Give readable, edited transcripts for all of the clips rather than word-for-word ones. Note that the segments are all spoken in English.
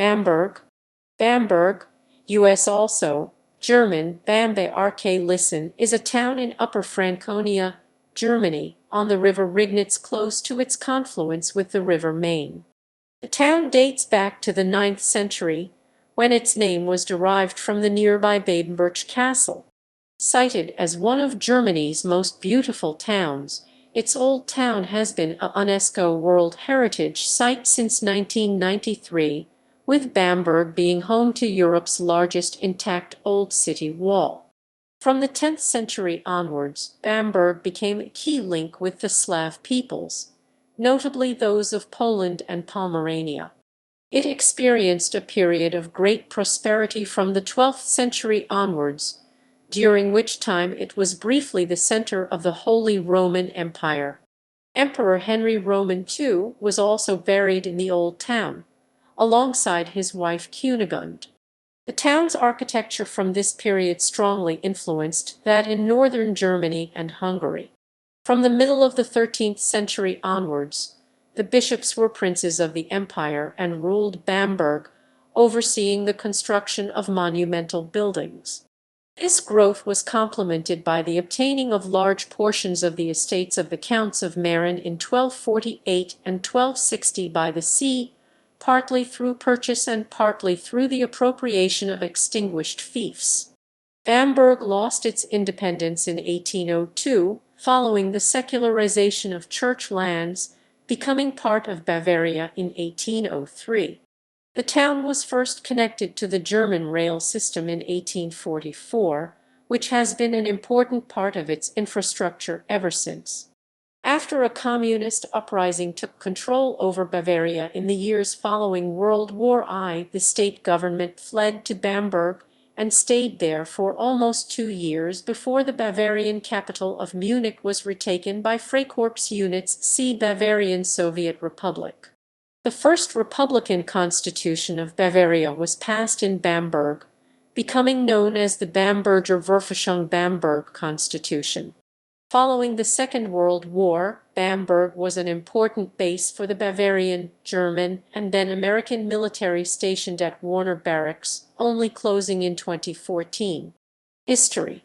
Bamberg, Bamberg, U.S. also, German, Bamberg Listen, is a town in Upper Franconia, Germany, on the river Rignitz close to its confluence with the river Main. The town dates back to the 9th century, when its name was derived from the nearby Badenburg Castle. Cited as one of Germany's most beautiful towns, its old town has been a UNESCO World Heritage Site since 1993, with Bamberg being home to Europe's largest intact old city wall. From the 10th century onwards, Bamberg became a key link with the Slav peoples, notably those of Poland and Pomerania. It experienced a period of great prosperity from the 12th century onwards, during which time it was briefly the center of the Holy Roman Empire. Emperor Henry Roman II was also buried in the old town, alongside his wife Cunegund. The town's architecture from this period strongly influenced that in northern Germany and Hungary. From the middle of the 13th century onwards, the bishops were princes of the empire and ruled Bamberg, overseeing the construction of monumental buildings. This growth was complemented by the obtaining of large portions of the estates of the Counts of Marin in 1248 and 1260 by the sea, partly through purchase and partly through the appropriation of extinguished fiefs. Bamberg lost its independence in 1802, following the secularization of church lands, becoming part of Bavaria in 1803. The town was first connected to the German rail system in 1844, which has been an important part of its infrastructure ever since. After a communist uprising took control over Bavaria in the years following World War I, the state government fled to Bamberg and stayed there for almost 2 years before the Bavarian capital of Munich was retaken by Freikorps units. See Bavarian Soviet Republic. The first Republican Constitution of Bavaria was passed in Bamberg, becoming known as the Bamberger Verfassung Bamberg Constitution. Following the Second World War, Bamberg was an important base for the Bavarian, German, and then American military stationed at Warner Barracks, only closing in 2014. History.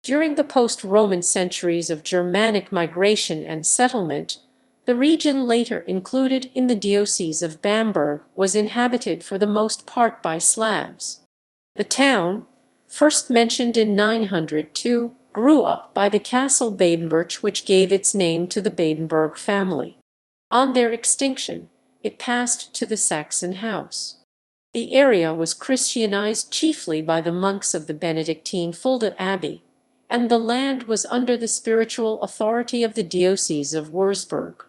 During the post-Roman centuries of Germanic migration and settlement, the region later included in the Diocese of Bamberg was inhabited for the most part by Slavs. The town, first mentioned in 902, grew up by the castle Badenburg, which gave its name to the Badenburg family. On their extinction, it passed to the Saxon house. The area was Christianized chiefly by the monks of the Benedictine Fulda Abbey, and the land was under the spiritual authority of the Diocese of Würzburg.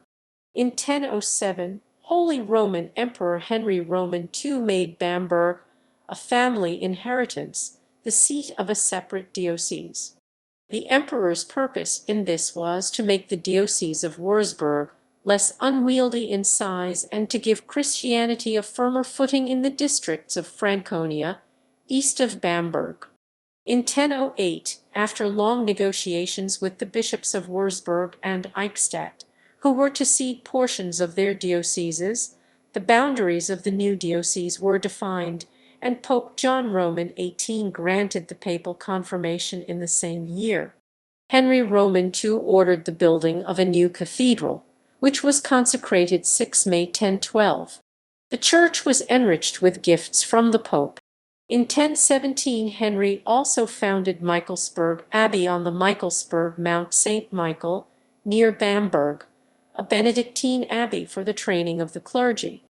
In 1007, Holy Roman Emperor Henry Roman II made Bamberg, a family inheritance, the seat of a separate diocese. The emperor's purpose in this was to make the Diocese of Würzburg less unwieldy in size and to give Christianity a firmer footing in the districts of Franconia, east of Bamberg. In 1008, after long negotiations with the bishops of Würzburg and Eichstätt, who were to cede portions of their dioceses, the boundaries of the new diocese were defined, and Pope John Roman XVIII granted the papal confirmation in the same year. Henry Roman II ordered the building of a new cathedral, which was consecrated 6 May 1012. The church was enriched with gifts from the Pope. In 1017 Henry also founded Michaelsburg Abbey on the Michaelsburg Mount St. Michael, near Bamberg, a Benedictine abbey for the training of the clergy.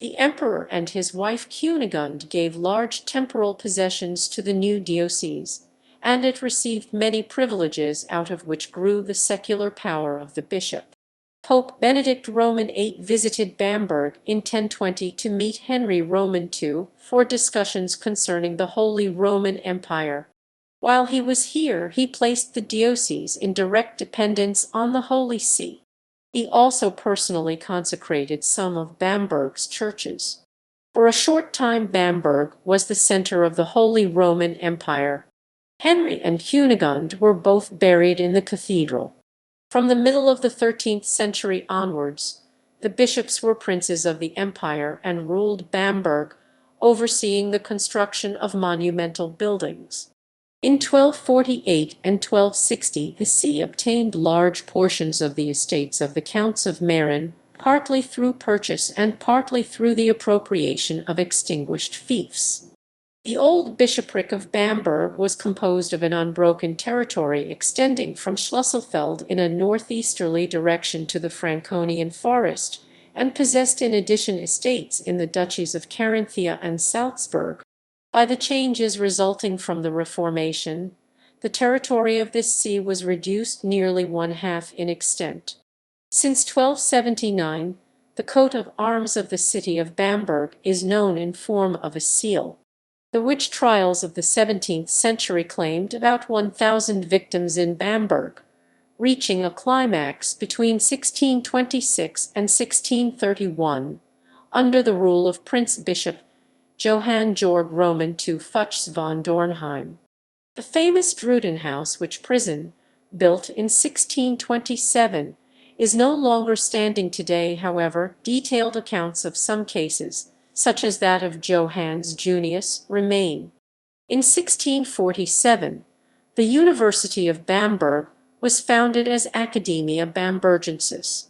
The emperor and his wife Cunegund gave large temporal possessions to the new diocese, and it received many privileges out of which grew the secular power of the bishop. Pope Benedict Roman VIII visited Bamberg in 1020 to meet Henry Roman II for discussions concerning the Holy Roman Empire. While he was here, he placed the diocese in direct dependence on the Holy See. He also personally consecrated some of Bamberg's churches. For a short time Bamberg was the center of the Holy Roman Empire. Henry and Cunegund were both buried in the cathedral. From the middle of the 13th century onwards, the bishops were princes of the empire and ruled Bamberg, overseeing the construction of monumental buildings. In 1248 and 1260 the see obtained large portions of the estates of the Counts of Marin, partly through purchase and partly through the appropriation of extinguished fiefs. The old bishopric of Bamberg was composed of an unbroken territory extending from Schlüsselfeld in a northeasterly direction to the Franconian forest, and possessed in addition estates in the duchies of Carinthia and Salzburg. By the changes resulting from the Reformation, the territory of this see was reduced nearly one-half in extent. Since 1279, the coat of arms of the city of Bamberg is known in form of a seal. The witch trials of the 17th century claimed about 1,000 victims in Bamberg, reaching a climax between 1626 and 1631, under the rule of Prince Bishop Johann Georg Roman II Fuchs von Dornheim. The famous Drudenhaus witch prison, built in 1627, is no longer standing today. However, detailed accounts of some cases, such as that of Johannes Junius, remain. In 1647, the University of Bamberg was founded as Academia Bambergensis.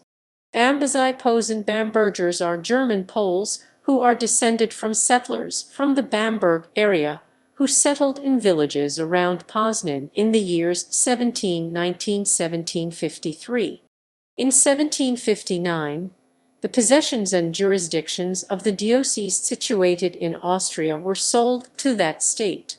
Bambazai Posen Bambergers are German Poles who are descended from settlers from the Bamberg area who settled in villages around Poznan in the years 1719–1753. In 1759, the possessions and jurisdictions of the diocese situated in Austria were sold to that state.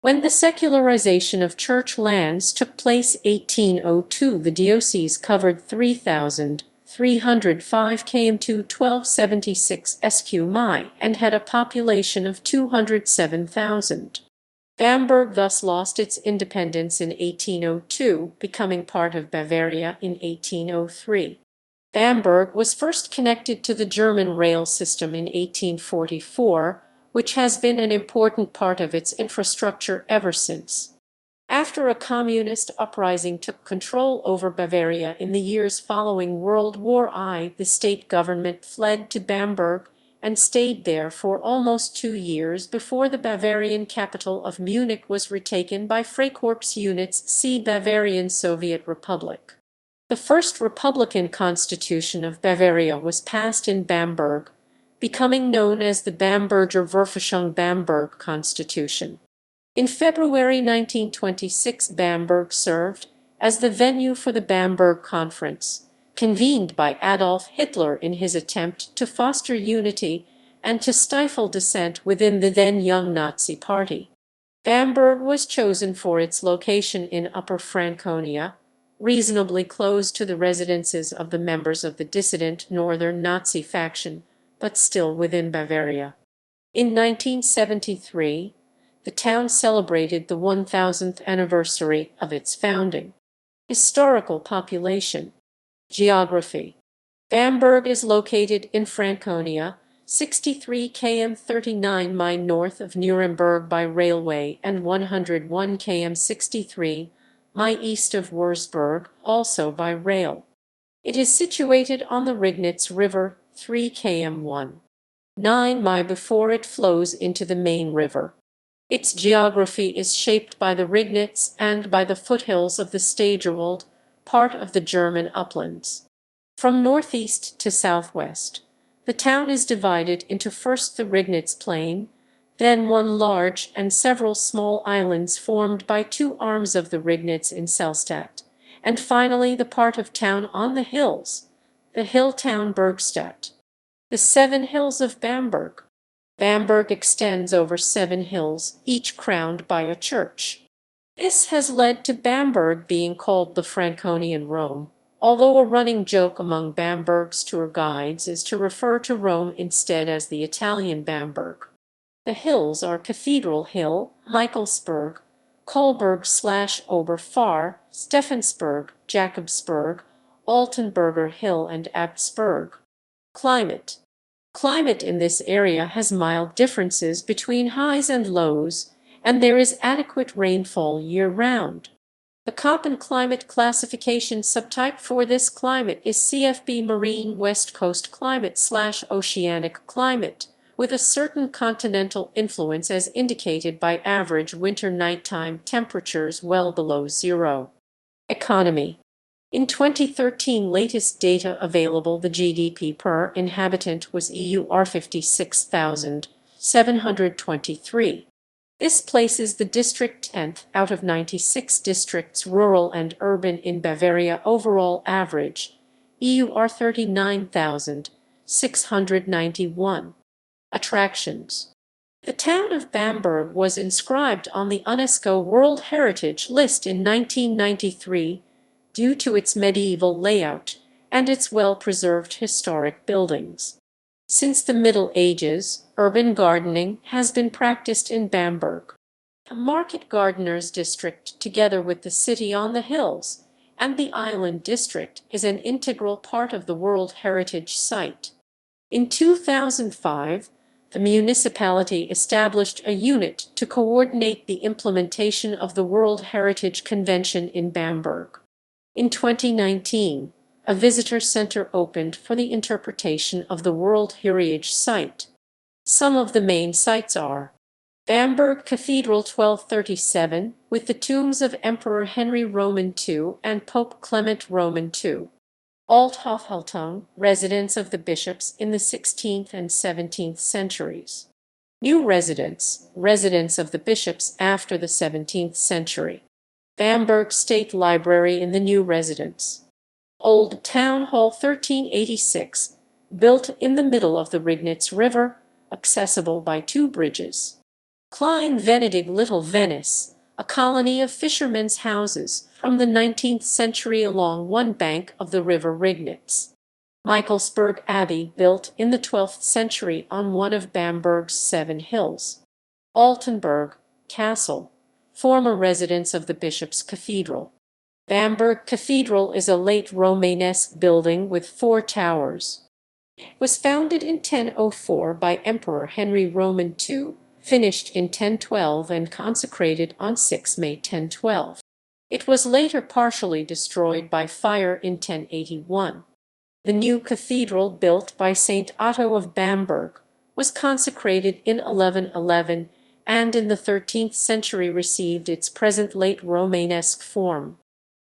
When the secularization of church lands took place 1802, the diocese covered 3,305 km to 1276 sq mi and had a population of 207,000. Bamberg thus lost its independence in 1802, becoming part of Bavaria in 1803. Bamberg was first connected to the German rail system in 1844, which has been an important part of its infrastructure ever since. After a communist uprising took control over Bavaria in the years following World War I, the state government fled to Bamberg and stayed there for almost 2 years before the Bavarian capital of Munich was retaken by Freikorps units. See Bavarian Soviet Republic. The first Republican Constitution of Bavaria was passed in Bamberg, becoming known as the Bamberger Verfassung Bamberg Constitution. In February 1926, Bamberg served as the venue for the Bamberg Conference, convened by Adolf Hitler in his attempt to foster unity and to stifle dissent within the then-young Nazi Party. Bamberg was chosen for its location in Upper Franconia, reasonably close to the residences of the members of the dissident Northern Nazi faction, but still within Bavaria. In 1973, the town celebrated the 1000th anniversary of its founding. Historical population. Geography. Bamberg is located in Franconia, 63 km 39 mi north of Nuremberg by railway and 101 km 63 mi east of Würzburg, also by rail. It is situated on the Rignitz River, 3 km 9 mi before it flows into the main river. Its geography is shaped by the Rignitz and by the foothills of the Steigerwald, part of the German uplands. From northeast to southwest, the town is divided into first the Rignitz Plain, then one large and several small islands formed by 2 arms of the Rignitz in Selstadt, and finally the part of town on the hills, the hill town Bergstadt. The 7 hills of Bamberg. Bamberg extends over 7 hills, each crowned by a church. This has led to Bamberg being called the Franconian Rome, although a running joke among Bamberg's tour guides is to refer to Rome instead as the Italian Bamberg. The hills are Cathedral Hill, Michaelsburg, Kohlberg/Oberfahr, Stephansberg, Jakobsberg, Altenburger Hill and Abtsberg. Climate. Climate in this area has mild differences between highs and lows, and there is adequate rainfall year-round. The Köppen climate classification subtype for this climate is CFB Marine West Coast Climate/Oceanic Climate, with a certain continental influence as indicated by average winter nighttime temperatures well below zero. Economy. In 2013 latest data available, the GDP per inhabitant was EUR 56,723. This places the district 10th out of 96 districts, rural and urban, in Bavaria. Overall average, EUR 39,691. Attractions. The town of Bamberg was inscribed on the UNESCO World Heritage List in 1993 due to its medieval layout and its well-preserved historic buildings. Since the Middle Ages, urban gardening has been practiced in Bamberg. A market gardener's district, together with the city on the hills and the island district, is an integral part of the World Heritage Site. In 2005, the municipality established a unit to coordinate the implementation of the World Heritage Convention in Bamberg. In 2019, a visitor center opened for the interpretation of the World Heritage Site. Some of the main sites are Bamberg Cathedral 1237, with the tombs of Emperor Henry Roman II and Pope Clement Roman II. Althofhaltung, residence of the bishops in the 16th and 17th centuries. New residence, residence of the bishops after the 17th century. Bamberg State Library in the new residence. Old Town Hall 1386, built in the middle of the Rignitz River, accessible by two bridges. Klein Venedig Little Venice, a colony of fishermen's houses from the 19th century along one bank of the river Rignitz. Michaelsburg Abbey, built in the 12th century on one of Bamberg's 7 hills. Altenburg Castle, former residence of the Bishop's Cathedral. Bamberg Cathedral is a late Romanesque building with 4 towers. It was founded in 1004 by Emperor Henry Roman II, finished in 1012 and consecrated on 6 May 1012. It was later partially destroyed by fire in 1081. The new cathedral, built by Saint Otto of Bamberg, was consecrated in 1111 and in the 13th century received its present late Romanesque form.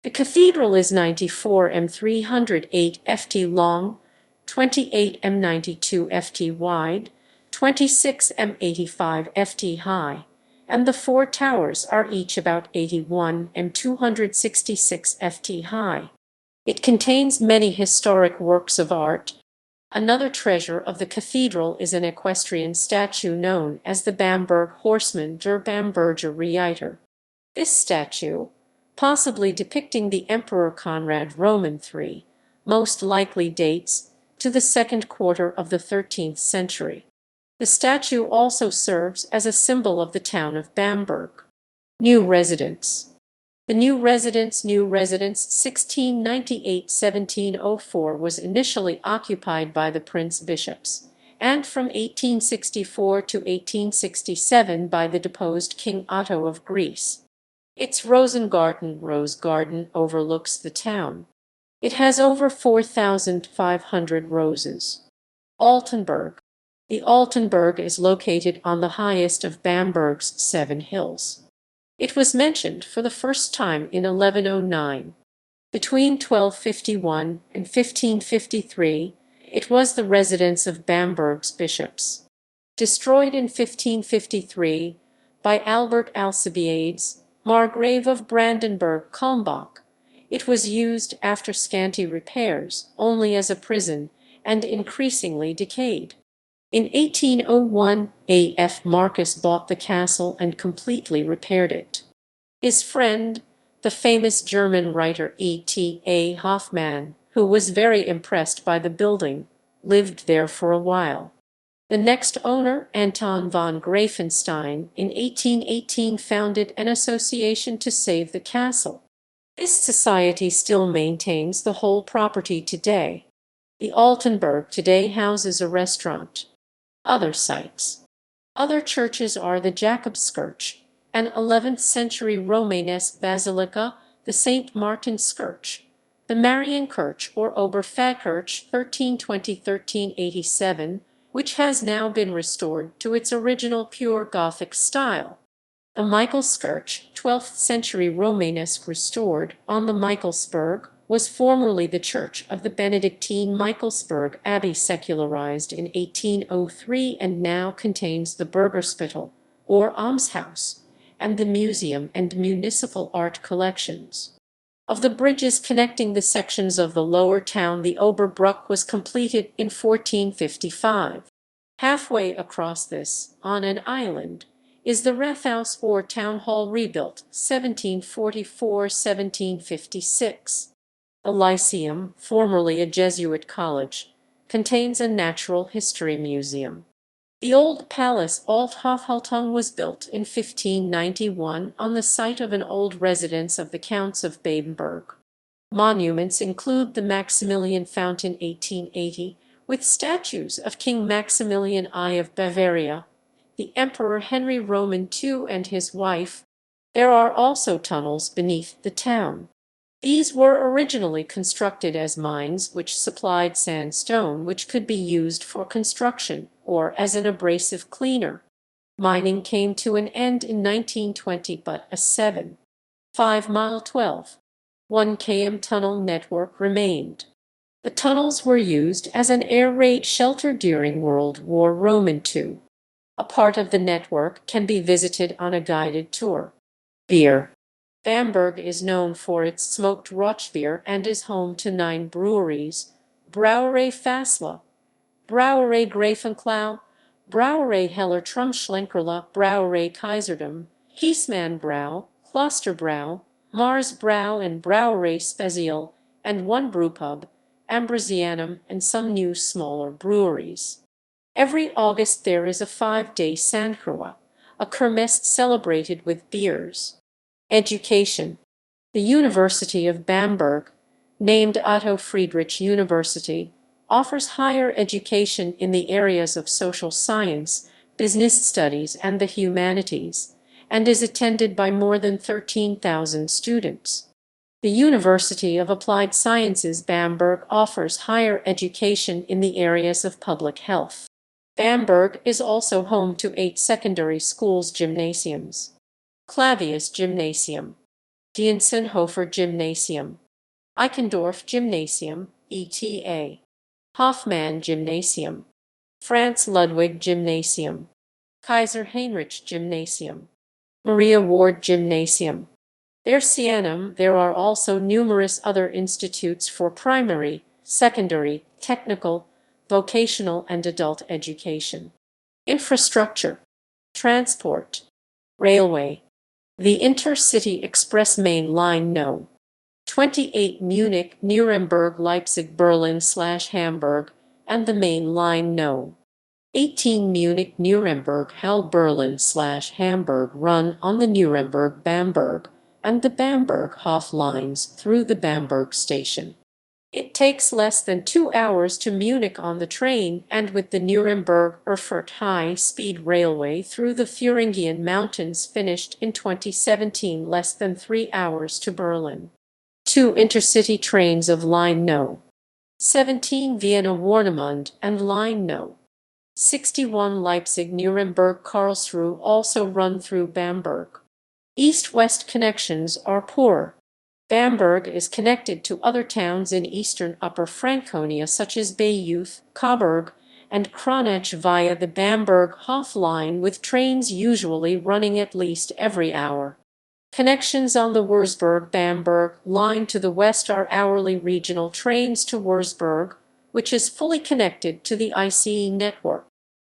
The cathedral is 94 m 308 ft long, 28 m 92 ft wide, 26 m 85 ft high, and the 4 towers are each about 81 m 266 ft high. It contains many historic works of art. Another treasure of the cathedral is an equestrian statue known as the Bamberg Horseman der Bamberger Reiter. This statue, possibly depicting the Emperor Conrad Roman III, most likely dates to the second quarter of the 13th century. The statue also serves as a symbol of the town of Bamberg. New residence. The new residence 1698-1704 was initially occupied by the Prince Bishops, and from 1864 to 1867 by the deposed King Otto of Greece. Its Rosengarten rose garden overlooks the town. It has over 4,500 roses. Altenburg. The Altenburg is located on the highest of Bamberg's 7 hills. It was mentioned for the first time in 1109. Between 1251 and 1553, it was the residence of Bamberg's bishops. Destroyed in 1553 by Albert Alcibiades, Margrave of Brandenburg-Kulmbach, it was used after scanty repairs only as a prison and increasingly decayed. In 1801, A.F. Marcus bought the castle and completely repaired it. His friend, the famous German writer E.T.A. Hoffmann, who was very impressed by the building, lived there for a while. The next owner, Anton von Grafenstein, in 1818 founded an association to save the castle. This society still maintains the whole property today. The Altenburg today houses a restaurant. Other sites. Other churches are the Jakobskirche, an 11th century Romanesque basilica, the St. Martinskirche, the Marienkirche or Oberpfarrkirche 1320-1387, which has now been restored to its original pure Gothic style. The Michaelskirche, 12th century Romanesque restored on the Michaelsburg, was formerly the church of the Benedictine Michaelsburg Abbey secularized in 1803 and now contains the Burgerspital, or almshouse, and the museum and municipal art collections. Of the bridges connecting the sections of the lower town, the Oberbruck was completed in 1455. Halfway across this, on an island, is the Rathaus or Town Hall rebuilt 1744–1756. The Lyceum, formerly a Jesuit college, contains a natural history museum. The old palace Althofhaltung was built in 1591 on the site of an old residence of the Counts of Babenberg. Monuments include the Maximilian Fountain 1880, with statues of King Maximilian I of Bavaria, the Emperor Henry Roman II and his wife. There are also tunnels beneath the town. These were originally constructed as mines which supplied sandstone which could be used for construction or as an abrasive cleaner. Mining came to an end in 1920, but a 7.5-mile 12.1 km tunnel network remained. The tunnels were used as an air raid shelter during World War II. A part of the network can be visited on a guided tour. Beer. Bamberg is known for its smoked Rotschbier and is home to 9 breweries: Brauerei Fassler, Brauerei Greifenklau, Brauerei Heller Trumschlenkerla, Brauerei Kaiserdom, Hiesmann Brau, Klosterbrau, Mars Brau and Brauerei Spezial, and 1 brewpub, Ambrosianum, and some new smaller breweries. Every August there is a 5-day Sandkroa, a kermesse celebrated with beers. Education. The University of Bamberg, named Otto Friedrich University, offers higher education in the areas of social science, business studies, and the humanities, and is attended by more than 13,000 students. The University of Applied Sciences Bamberg offers higher education in the areas of public health. Bamberg is also home to 8 secondary schools gymnasiums: Clavius Gymnasium, Diensenhofer Gymnasium, Eichendorff Gymnasium, ETA, Hoffmann Gymnasium, Franz Ludwig Gymnasium, Kaiser Heinrich Gymnasium, Maria Ward Gymnasium. There are also numerous other institutes for primary, secondary, technical, vocational, and adult education. Infrastructure. Transport. Railway. The Intercity Express Main Line No. 28 Munich, Nuremberg, Leipzig, Berlin/Hamburg, and the Main Line No. 18 Munich, Nuremberg, Halle, Berlin/Hamburg run on the Nuremberg-Bamberg and the Bamberg-Hof lines through the Bamberg station. It takes less than 2 hours to Munich on the train, and with the Nuremberg-Erfurt high-speed railway through the Thuringian Mountains finished in 2017, less than 3 hours to Berlin. 2 intercity trains of Line No. 17 Vienna-Warnemünde and Line No. 61 Leipzig-Nuremberg-Karlsruhe also run through Bamberg. East-west connections are poor. Bamberg is connected to other towns in eastern Upper Franconia such as Bayreuth, Coburg, and Kronach via the Bamberg-Hof line, with trains usually running at least every hour. Connections on the Wurzburg-Bamberg line to the west are hourly regional trains to Wurzburg, which is fully connected to the ICE network.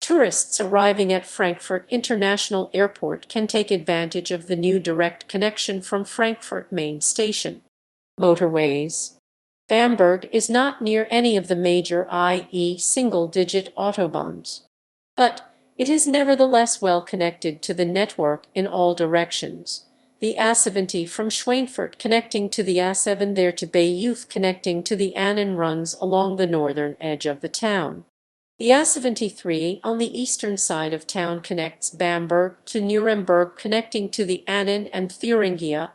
Tourists arriving at Frankfurt International Airport can take advantage of the new direct connection from Frankfurt Main Station. Motorways. Bamberg is not near any of the major i.e. single-digit autobahns, but it is nevertheless well connected to the network in all directions. The A70 from Schweinfurt connecting to the A7 there to Bayreuth connecting to the Annen runs along the northern edge of the town. The A73 on the eastern side of town connects Bamberg to Nuremberg connecting to the Annen and Thuringia,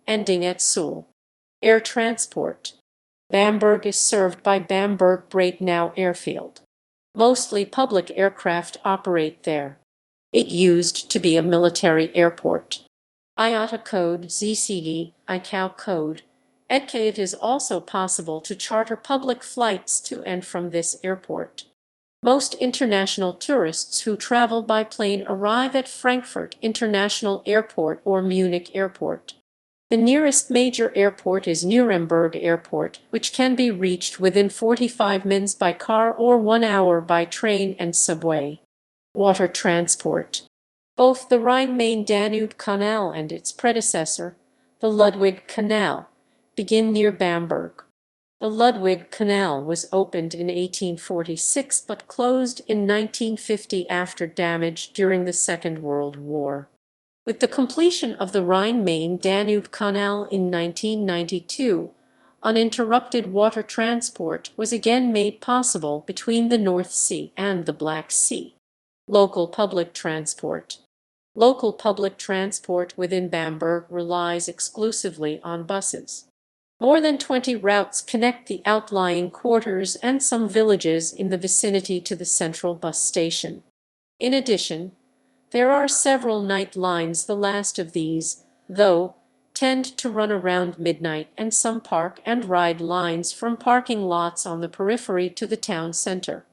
ending at Suhl. Air transport. Bamberg is served by Bamberg-Breitenau Airfield. Mostly public aircraft operate there. It used to be a military airport. IATA code ZCE, ICAO code, ETCA. It is also possible to charter public flights to and from this airport. Most international tourists who travel by plane arrive at Frankfurt International Airport or Munich Airport. The nearest major airport is Nuremberg Airport, which can be reached within 45 minutes by car or 1 hour by train and subway. Water transport. Both the Rhine-Main-Danube Canal and its predecessor, the Ludwig Canal, begin near Bamberg. The Ludwig Canal was opened in 1846 but closed in 1950 after damage during the Second World War. With the completion of the Rhine-Main-Danube Canal in 1992, uninterrupted water transport was again made possible between the North Sea and the Black Sea. Local public transport. Local public transport within Bamberg relies exclusively on buses. More than 20 routes connect the outlying quarters and some villages in the vicinity to the central bus station. In addition, there are several night lines. The last of these, though, tend to run around midnight, and some park and ride lines from parking lots on the periphery to the town center.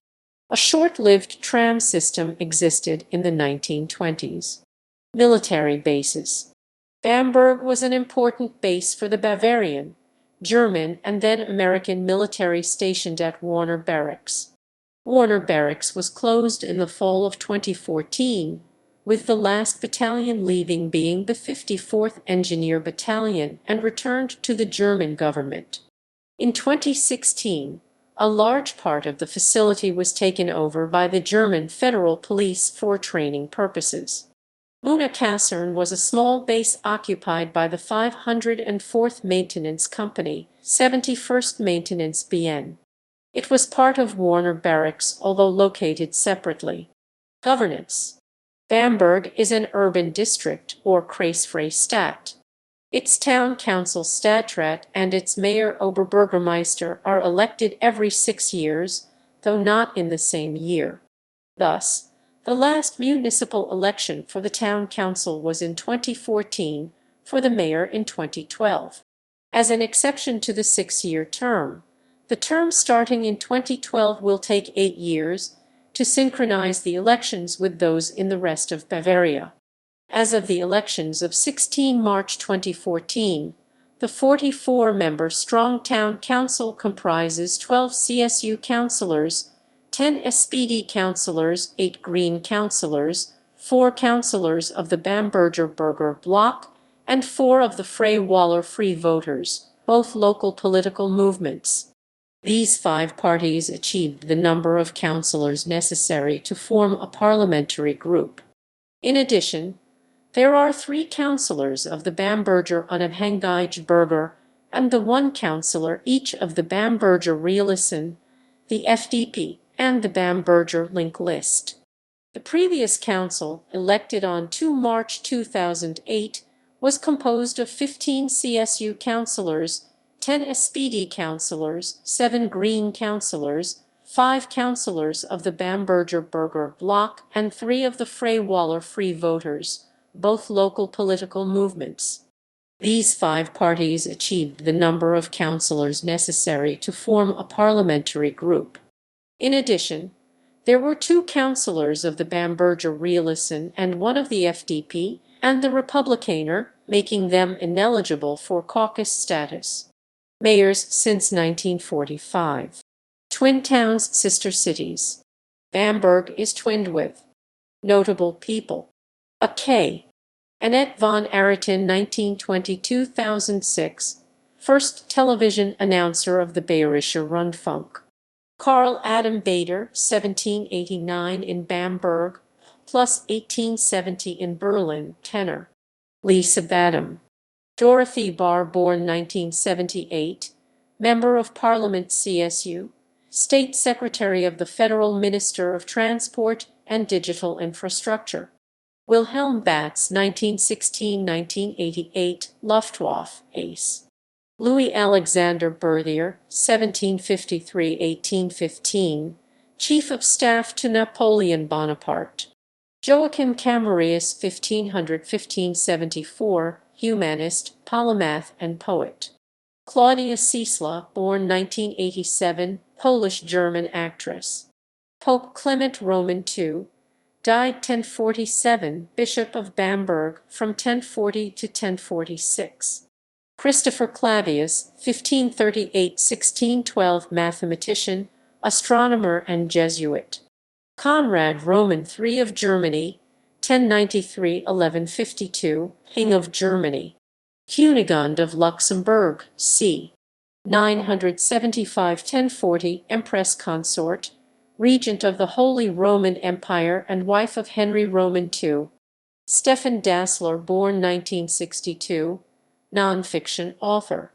A short-lived tram system existed in the 1920s. Military bases. Bamberg was an important base for the Bavarian, German, and then American military stationed at Warner Barracks. Warner Barracks was closed in the fall of 2014, with the last battalion leaving being the 54th Engineer Battalion and returned to the German government. In 2016, a large part of the facility was taken over by the German Federal Police for training purposes. Muna Kaserne was a small base occupied by the 504th Maintenance Company, 71st Maintenance BN. It was part of Warner Barracks, although located separately. Governance. Bamberg is an urban district, or Kreisfreie Stadt. Its town council Stadtrat and its mayor Oberbürgermeister are elected every 6 years, though not in the same year. Thus, the last municipal election for the town council was in 2014, for the mayor in 2012. As an exception to the 6-year term, the term starting in 2012 will take 8 years to synchronize the elections with those in the rest of Bavaria. As of the elections of 16 March 2014, the 44-member strong town council comprises 12 CSU councillors, 10 SPD councillors, 8 Green councillors, 4 councillors of the Bamberger Burger Bloc, and 4 of the Freie Wähler Free Voters, both local political movements. These 5 parties achieved the number of councillors necessary to form a parliamentary group. In addition, there are 3 councillors of the Bamberger Unabhängige Bürger and the 1 councillor each of the Bamberger Realisten, the FDP, and the Bamberger Link List. The previous council, elected on 2 March 2008, was composed of 15 CSU councillors, 10 SPD councillors, 7 Green councillors, 5 councillors of the Bamberger Burger Bloc, and 3 of the Freie Wähler Free Voters, both local political movements. These 5 parties achieved the number of councillors necessary to form a parliamentary group. In addition, there were 2 councillors of the Bamberger Realisten and 1 of the FDP and the Republikaner, making them ineligible for caucus status. Mayors since 1945. Twin towns, sister cities. Bamberg is twinned with. Notable people. A K. Annette von Arretin, 1920–2006, first television announcer of the Bayerischer Rundfunk. Karl Adam Bader, 1789 in Bamberg, plus 1870 in Berlin, tenor. Lisa Badam. Dorothy Barr, born 1978, Member of Parliament CSU, State Secretary of the Federal Minister of Transport and Digital Infrastructure. Wilhelm Batz, 1916–1988, Luftwaffe, ace. Louis Alexander Berthier, 1753–1815, Chief of Staff to Napoleon Bonaparte. Joachim Camerius 1500–1574, humanist, polymath, and poet. Claudia Ciesla, born 1987, Polish-German actress. Pope Clement Roman II, died 1047, Bishop of Bamberg, from 1040 to 1046. Christopher Clavius, 1538–1612, mathematician, astronomer, and Jesuit. Conrad Roman III of Germany, 1093–1152, King of Germany. Cunegund of Luxembourg, c. 975–1040, Empress Consort, Regent of the Holy Roman Empire and wife of Henry Roman II. Stefan Dassler, born 1962, nonfiction author.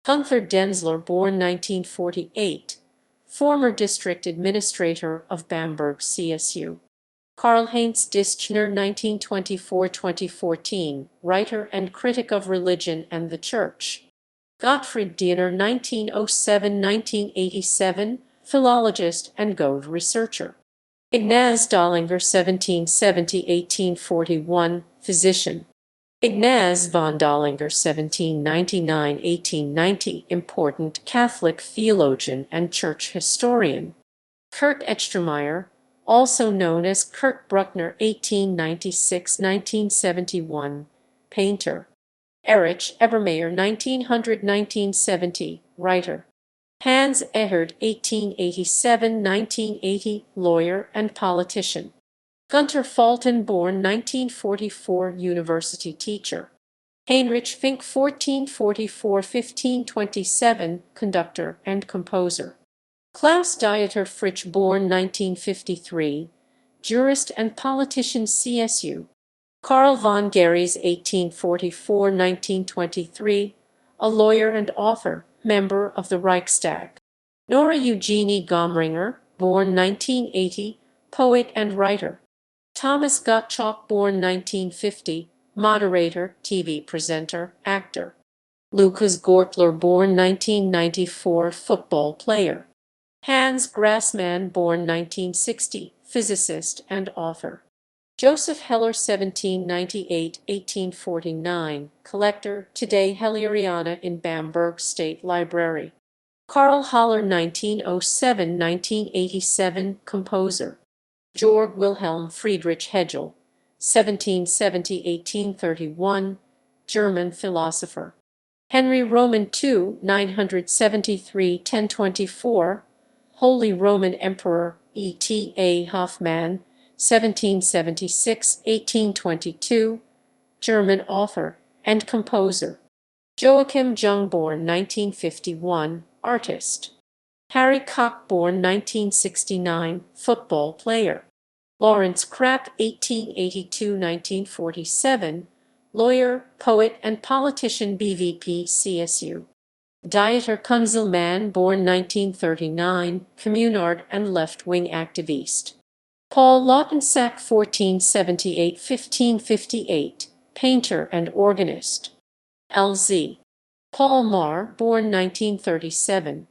Gunther Denzler, born 1948, former district administrator of Bamberg CSU. Karl-Heinz Dischtner, 1924–2014, writer and critic of religion and the church. Gottfried Diener, 1907–1987, philologist and Goethe researcher. Ignaz Dollinger, 1770–1841, physician. Ignaz von Dollinger, 1799–1890, important Catholic theologian and church historian. Kurt Echternmeier, also known as Kurt Bruckner, 1896–1971, painter. Erich Ebermeier, 1900–1970, writer. Hans Ehard, 1887–1980, lawyer and politician. Gunter Fulton, born 1944, university teacher. Heinrich Fink, 1444–1527, conductor and composer. Klaus Dieter Fritsch, born 1953, jurist and politician CSU. Karl von Geries, 1844–1923, a lawyer and author, member of the Reichstag. Nora Eugenie Gomringer, born 1980, poet and writer. Thomas Gottschalk, born 1950, moderator, TV presenter, actor. Lukas Gortler, born 1994, football player. Hans Grassmann, born 1960, physicist and author. Joseph Heller, 1798–1849, collector, today Helleriana in Bamberg State Library. Karl Haller, 1907–1987, composer. Georg Wilhelm Friedrich Hegel, 1770–1831, German philosopher. Henry Roman II, 973–1024, Holy Roman Emperor. E.T.A. Hoffmann, 1776–1822, German author and composer. Joachim Jung, born 1951, artist. Harry Koch, born 1969, football player. Lawrence Krapp, 1882–1947, lawyer, poet, and politician, BVP CSU. Dieter Kunzelmann, born 1939, communard and left-wing activist. Paul Lautensack, 1478–1558, painter and organist. L.Z. Paul Marr, born 1937,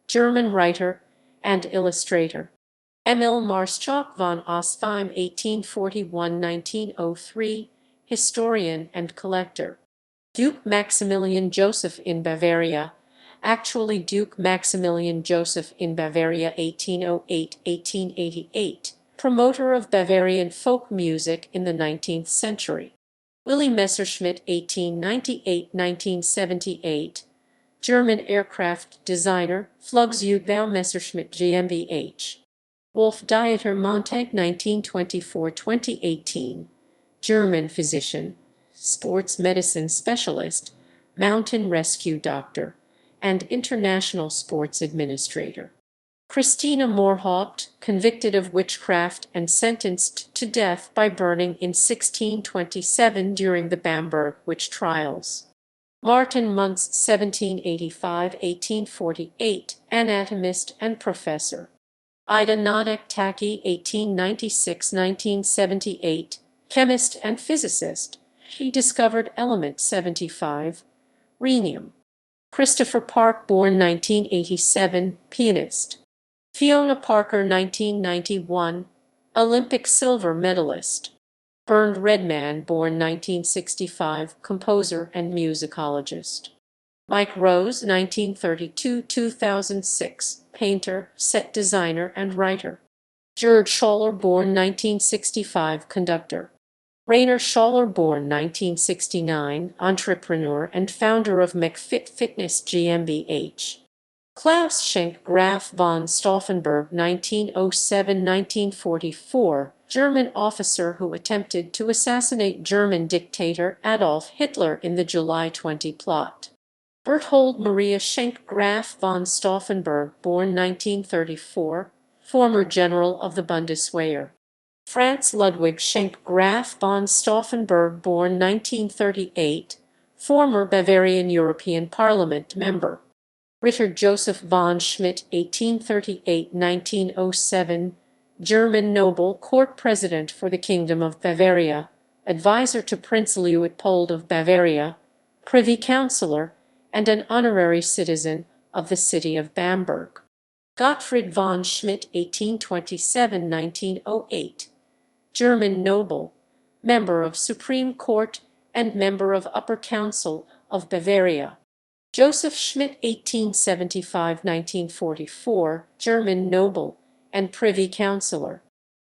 German writer and illustrator. Emil Marschalk von Ostheim, 1841–1903, historian and collector. Duke Maximilian Joseph in Bavaria, actually Duke Maximilian Joseph in Bavaria, 1808–1888, promoter of Bavarian folk music in the 19th century. Willy Messerschmitt, 1898–1978, German aircraft designer, Flugzeugbau Messerschmitt GmbH. Wolf Dieter Montag, 1924–2018, German physician, sports medicine specialist, mountain rescue doctor, and international sports administrator. Christina Moorhaupt, convicted of witchcraft and sentenced to death by burning in 1627 during the Bamberg witch trials. Martin Muntz, 1785–1848, anatomist and professor. Ida Nodek Taki, 1896–1978, chemist and physicist. He discovered element 75, rhenium. Christopher Park, born 1987, pianist. Fiona Parker, 1991, Olympic silver medalist. Bernd Redman, born 1965, composer and musicologist. Mike Rose, 1932–2006, painter, set designer, and writer. Gerd Scholler, born 1965, conductor. Rainer Scholler, born 1969, entrepreneur and founder of McFit Fitness GmbH. Klaus Schenk Graf von Stauffenberg, 1907–1944, German officer who attempted to assassinate German dictator Adolf Hitler in the July 20 plot. Berthold Maria Schenk Graf von Stauffenberg, born 1934, former general of the Bundeswehr. Franz Ludwig Schenk Graf von Stauffenberg, born 1938, former Bavarian European Parliament member. Ritter Joseph von Schmidt, 1838–1907, German noble, court president for the Kingdom of Bavaria, advisor to Prince Leopold of Bavaria, privy councillor, and an honorary citizen of the city of Bamberg. Gottfried von Schmidt, 1827–1908, German noble, member of Supreme Court and member of Upper Council of Bavaria. Joseph Schmidt, 1875–1944, German noble and privy councillor.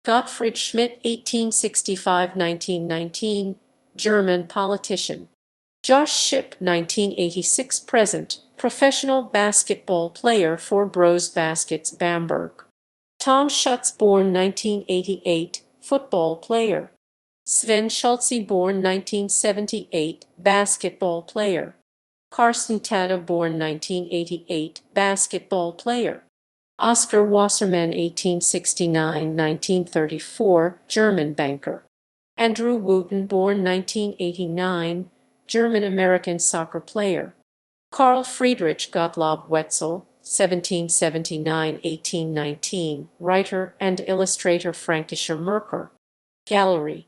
Gottfried Schmidt, 1865–1919, German politician. Josh Shipp, 1986–present, professional basketball player for Brose Baskets Bamberg. Tom Schutz, born 1988, football player. Sven Schulze, born 1978, basketball player. Carsten Tada, born 1988, basketball player. Oscar Wassermann, 1869–1934, German banker. Andrew Wooten, born 1989, German-American soccer player. Carl Friedrich Gottlob Wetzel, 1779–1819, writer and illustrator, Frankischer Merkur. Gallery.